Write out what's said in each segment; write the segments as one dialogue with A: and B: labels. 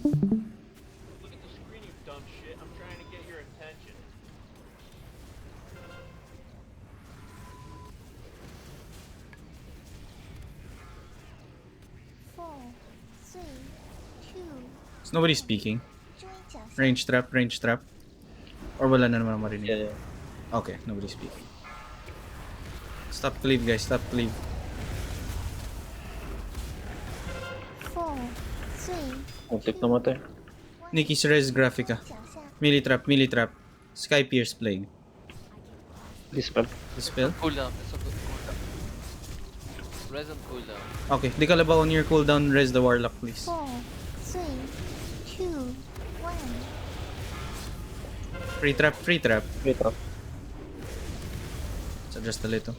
A: Look at the screen, you dumb shit. I'm trying to get your attention.
B: Is nobody speaking? Range trap, range trap. Or wala na naman marinig?
C: Yeah, yeah.
B: Okay, nobody speaking. Stop cleave guys, stop cleave.
D: 4, 3,
C: Muntik na matay.
B: Nikki's res graphica. Melee trap, melee trap. Sky Pierce Plague.
C: Dispel.
B: Dispel?
E: Cooldown. It's a good cooldown. Res and cooldown.
B: Okay, di ka labaw on your cooldown, res the warlock please.
D: 4, 3, 2, 1.
B: Free trap, free trap.
C: Wait, trap.
B: So just a little.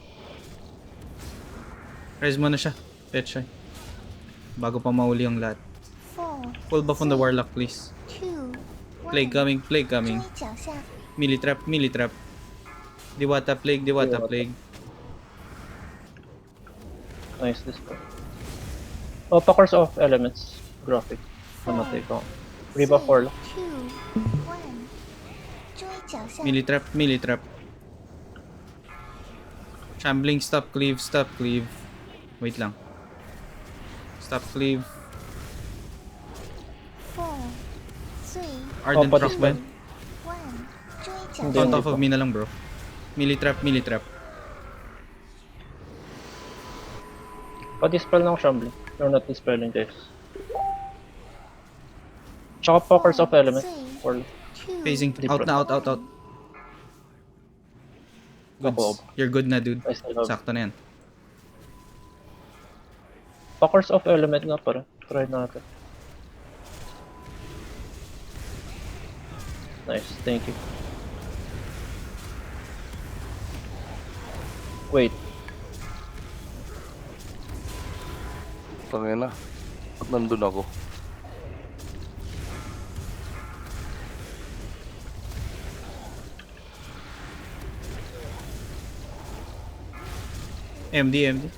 B: Res mo na siya. Pet siya. Bago pa mauli yung lahat.
D: 4,
B: Full buff on the warlock please.
D: 2,
B: Plague coming, plague coming.
D: 注意脚下，
B: Melee trap, melee trap. Diwata plague, Diwata
C: Diwata.
B: plague.
C: Nice dispel. Oh, Packers of Elements. Graphic. Namatay ko. Rebuff Warlock.
D: 2, 1。注意脚下，
B: Melee trap, melee trap. Shambling, stop cleave, stop cleave. Wait lang. Stop cleave.
D: 4, 3,
B: Ardent
C: Oh,
B: Fist ba?
D: 1。注意脚
C: Hindi.
D: 下，
B: On top of me na lang bro. Melee trap, melee trap.
C: Pa-dispel ng Shambling. You're not dispelling guys. Tsaka Packers of Elements. Warlock.
D: 2,
B: Phasing. Out na, out, out, out. Goods.
C: Ako.
B: You're good na dude.
C: I still have.
B: Sakto na yan.
C: Packers of Element nga pala. Try natin. Nice, thank you. Wait,
F: Tangina. Ba't nandun ako?
B: MD, MD.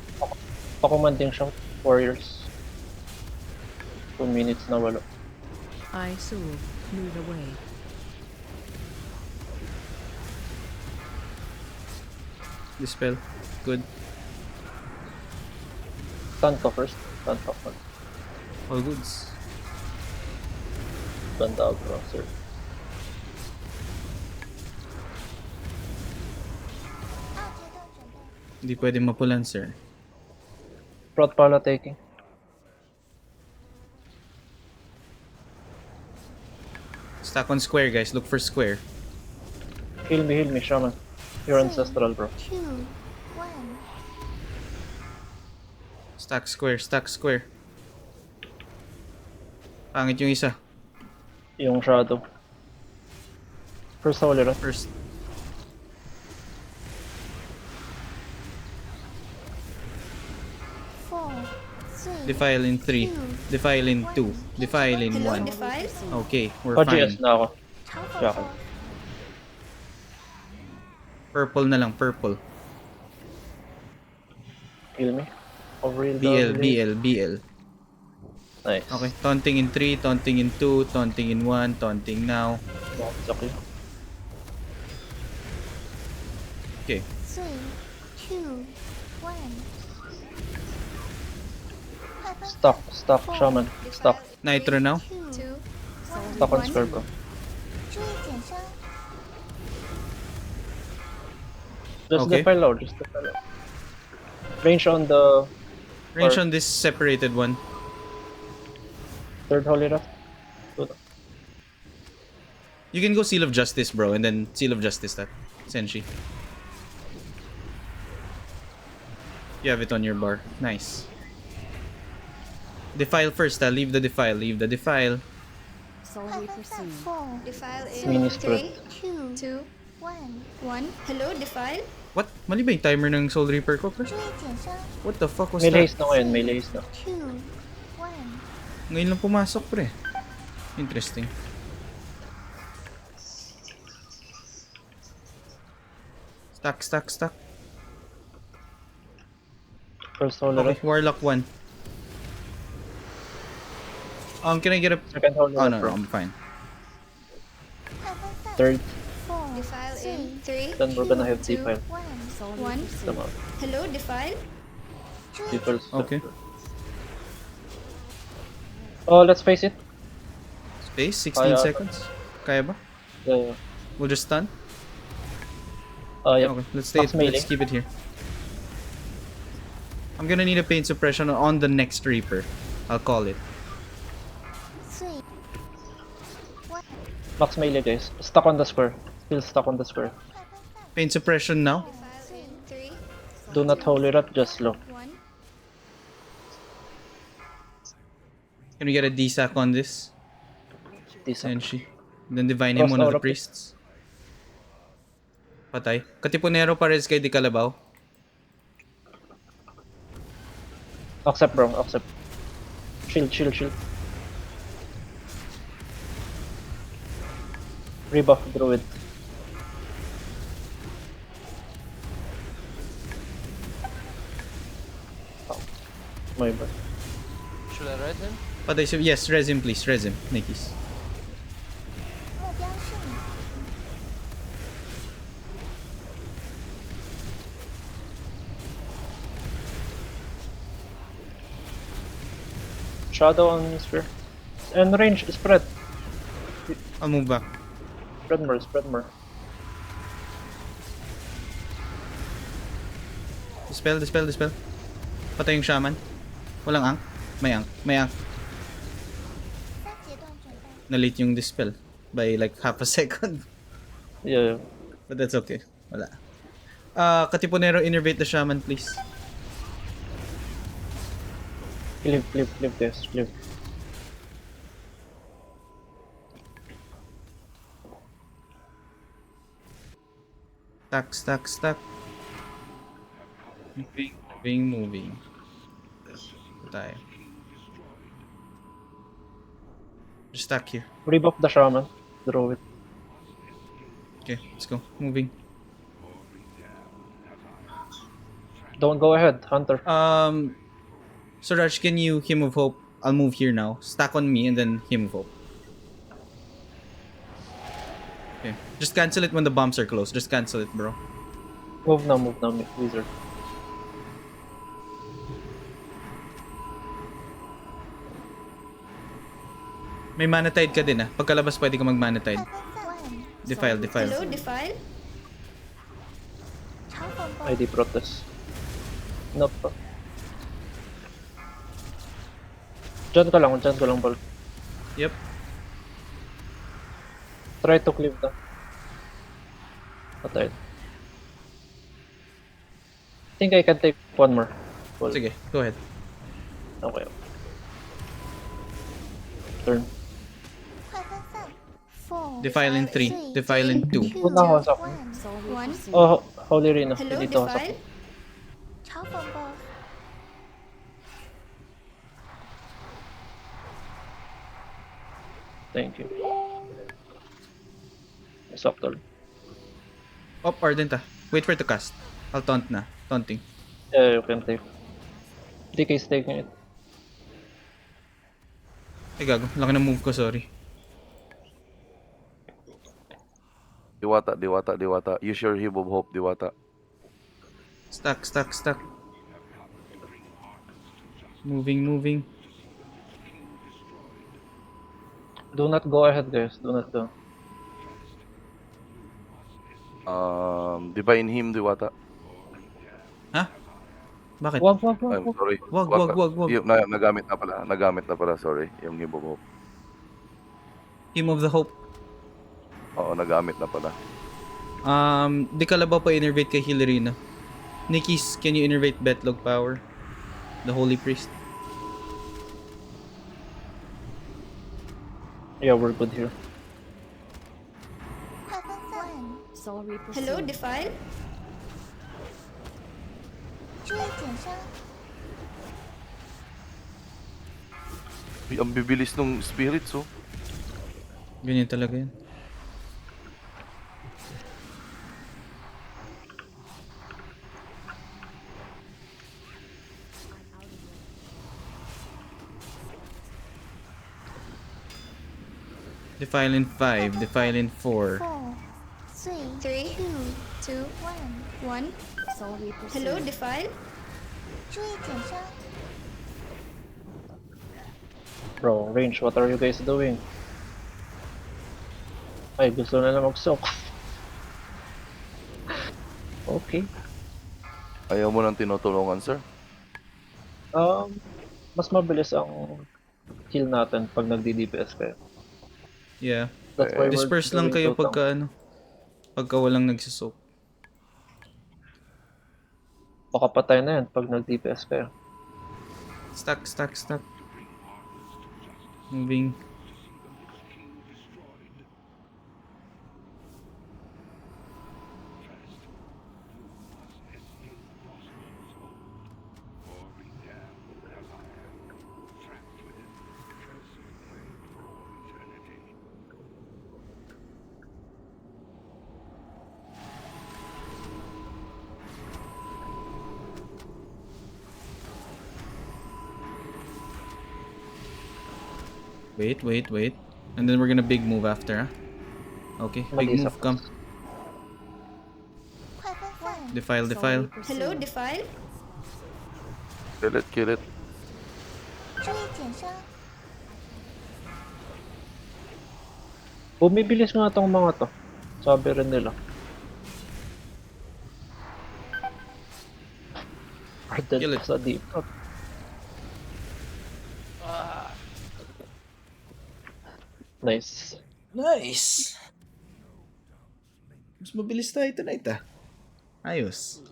C: pa-commanding siya. Warriors. 2 minutes na wala.
G: I saw. Move away.
B: Dispel. Good.
C: Stun ka first. Stun ka first.
B: All goods.
C: Ganda bro, sir.
B: Hindi pwede mapulan sir.
C: Prot pala taking.
B: Stack on square guys. Look for square.
C: Heal me, shaman. You're ancestral bro.
D: 2, 1。
B: Stack square, stack square. Pangit yung isa.
C: Yung shadow. First holy run.
B: First. Defile in 3. Defile in 2. Defile in 1. Okay, we're
C: Pa-GS
B: fine.
C: na ako. Jackal.
B: Purple na lang, purple.
C: Heal me. Overheal
B: BL,
C: double.
B: BL, BL.
C: Nice.
B: Okay, taunting in 3, taunting in 2, taunting in 1, taunting now.
C: It's okay.
B: Okay,
D: 3, 2, 1。
C: Stuck, shaman. Stuck.
B: Nitro now.
D: 2,
C: Stuck on square bro.
D: 注意减伤，
C: Just
B: Okay.
C: defile out, just defile out. Range on the
B: Range on this separated one.
C: third holy run. Good.
B: You can go Seal of Justice, bro, and then Seal of Justice that. Senshi. You have it on your bar. Nice. Defile first, leave the defile, leave the defile.
G: Solely pursued.
D: 4,
H: Defile
C: Mini
H: in
C: spread.
H: 3,
D: 2,
H: 2,
D: 1。
H: 1. Hello, Defile?
B: What? Mali ba yung timer ng Soul Reaper ko?
D: 注意减伤，
B: What the fuck was
C: May
B: that?
C: lace na ngayon, may lace na.
D: 2, 1。
B: Ngayon lang pumasok, pre. Interesting. Stack, stack, stack.
C: First holy run.
B: Okay, Warlock 1. Can I get a...
C: Second hold
B: Oh,
C: on
B: no,
C: bro.
B: I'm fine.
D: Heaven sent.
C: Third,
D: 4,
H: Defile in
D: 3,
H: 3,
C: then we're gonna have
H: 2,
C: defile.
D: 1.
G: Sorry,
H: One.
G: proceed.
C: Tama.
H: hello, defile.
C: Defile.
B: Okay.
C: Oh, let's face it.
B: Space, 16
C: Kaya-
B: seconds. Kaya ba?
C: Yeah.
B: We'll just stun?
C: Yep.
B: Okay, let's stay.
C: Max melee.
B: Let's keep it here. I'm gonna need a pain suppression on the next Reaper. I'll call it.
D: 3, 1.
C: Max melee guys. Stuck on the square. Still stuck on the square.
B: Pain suppression now.
H: Defile in 3,
C: Do not holy wrap, just slow.
H: 1.
B: Can we get a D-sack on this?
C: Decent.
B: Senshi. Then divine him
C: Cross
B: one of the
C: aura, please.
B: priests. Patay. Katipunero pares kay Di Kalabaw.
C: Accept bro, accept. Shield, shield, shield. Rebuff druid. Oh, my bad.
E: Should I res him?
B: Patay siya. Yes, res him please. Res him. Nikis.
D: 目标是你。
C: Shadow on sphere. And range, spread.
B: I'll move back.
C: Spread more, spread more.
B: Dispel, dispel, dispel. Patay yung shaman. Walang ang. May ang. May ang.
D: 三阶段准备。
B: Na-late yung dispel. By like half a second.
C: Yeah,
B: But that's okay. Wala. Katipunero, innervate the shaman please.
C: Live, live, live guys, live.
B: Stack, stack, stack. Moving, moving, moving. Tayo. Just stack here.
C: Rebuff the shaman. Draw it.
B: Okay, let's go. Moving.
C: Don't go ahead, Hunter.
B: Suraj, can you Hymn of Hope? I'll move here now. Stack on me and then Hymn of Hope. Okay. Just cancel it when the bombs are close. Just cancel it, bro.
C: Move now, wizard.
B: May mana tide ka din ah. Pagkalabas pwede ka mag mana tide.
D: Heaven sent.
B: Defile, defile.
H: Hello, defile.
D: 嘲讽 boss.
C: ID protest. Nope. Dyan ka lang, Bal.
B: Yep.
C: Try to cleave na. Patay. Think I can take one more. Bal.
B: Sige, go ahead.
C: Okay. Turn.
D: Heaven sent. 4,
B: Defile in 3. Defile in 2.
C: Put na ako sa
D: 1.
G: Sorry,
H: One.
G: proceed.
C: Oh, Holy Reno.
H: Hello,
C: Dito ako sa
H: defile.
D: 嘲讽 boss.
C: Thank you. Subtle.
B: Oh, Ardent ah. Wait for it to cast. I'll taunt na. Taunting.
C: Yeah, you can take. DK's taking it.
B: Ay gago. Laki ng move ko, sorry.
F: Diwata, Diwata, Diwata. Use your Hymn of Hope, Diwata.
B: Stack, stack, stack. Moving, moving.
C: Do not go ahead, guys. Do not go.
F: Divine Hymn, Diwata.
B: Ha? Bakit?
C: Wag.
F: I'm sorry.
B: Wag.
F: Nagamit na pala, sorry. Yung Hymn of Hope.
B: Hymn of the Hope.
F: Oo, nagamit na pala.
B: Di Kalabaw pa innervate kay Hilarina. Nikis, can you innervate Betlog Power? The Holy Priest.
C: Yeah, we're good here.
D: Heaven sent.
G: Sorry, proceed.
H: Hello, defile.
D: 注意减伤。
F: Uy, ang bibilis nung spirits, oh.
B: Ganyan talaga yan. Defile in 5, defile in 4.
D: 4, 3,
H: 3,
D: 2,
H: 2,
D: 1。
H: 1.
G: Solely pursued.
H: Hello, defile.
D: 注意减伤。
C: Bro, range, what are you guys doing? Ay, gusto na mag-soak. Okay.
F: Ayaw mo nang tinutulungan, sir?
C: Mas mabilis ang kill natin pag nagdi-DPS kayo.
B: Yeah.
C: That's why we're
B: Disperse lang
C: doing
B: kayo
C: two
B: pagka ano. Pagka walang nagsusok.
C: Baka patay na yan pag nag-DPS kayo.
B: Stack, stack, stack. Moving. Wait, wait, wait. And then we're gonna big move after, huh? Okay, big
C: Mag-isa
B: move, come.
D: 快分散。
B: Defile,
G: Solely
B: defile.
H: Hello,
G: pursued.
H: defile.
F: Kill it, kill it.
D: 注意减伤。
C: Bumibilis nga tong mga to. Sabi rin nila. Ardent
B: Kill it.
C: sa deep. Nice.
B: Nice! Mas mabilis tayo tonight, ah. Ayos.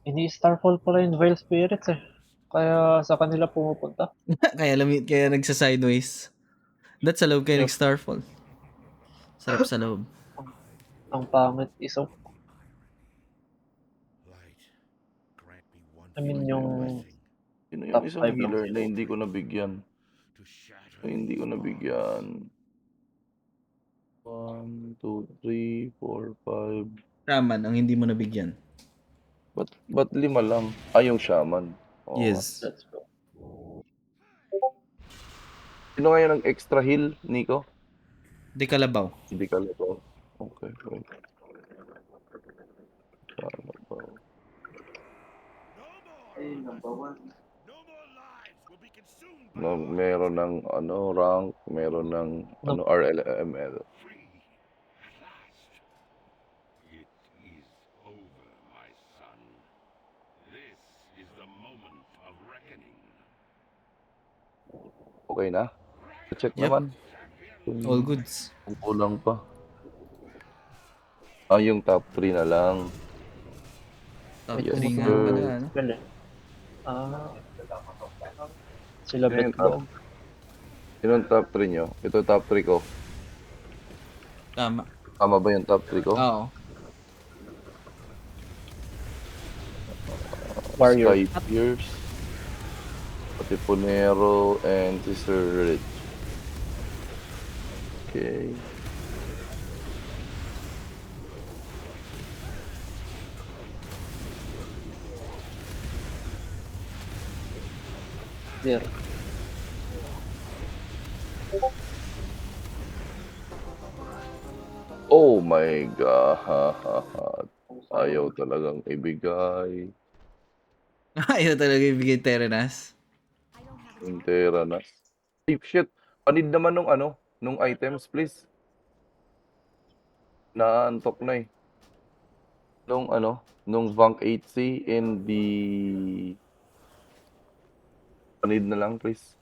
C: Ini-starfall pala yung Vile Spirits eh. Kaya sa kanila pumupunta.
B: kaya nagsa-sideways. That's sa loob kayo
C: Yup.
B: nag-starfall. Sarap sa loob.
C: Ang pangit isaw. I mean yung
F: Sino
C: Top
F: yung isang
C: five lang
F: healer
C: sila.
F: na hindi ko nabigyan? Na hindi ko nabigyan. 1, 2, 3, 4, 5.
B: Raman ang hindi mo nabigyan.
F: Ba't 5 lang? Yung shaman. Oo nga.
B: Yes.
C: let's go.
F: Sino ngayon ang extra heal, Nico?
B: Di kalabaw.
F: Hindi ka lang. Okay, wait. Kalabaw. No, meron ng rank, meron ng RLML.
I: It is over, my son. This is the moment of reckoning.
F: Okay na? Check
B: Yep.
F: naman.
B: All goods.
F: Kung kulang pa. Yung top 3 na lang.
B: Top
F: Yes,
B: 3 nga
F: sir.
B: pala, ano?
C: Well, sila
F: Sino
C: bet
F: yung
C: ko.
F: top? Sino yung top 3 nyo? Ito yung top 3 ko.
B: Tama.
F: Tama ba yung top 3 ko?
B: Oo.
C: Warrior.
F: Sky Pierce, Patiponero, and Sister Ridge. Okay.
C: There.
F: Oh my God. Ayaw talagang ibigay.
B: Ayaw talaga ibigay Terenas.
F: Yung Teranas. Ay, shit. Panid naman nung ano, nung items, please. Naantok na eh. Nung ano, nung Vank 8C and the... Panid na lang, please.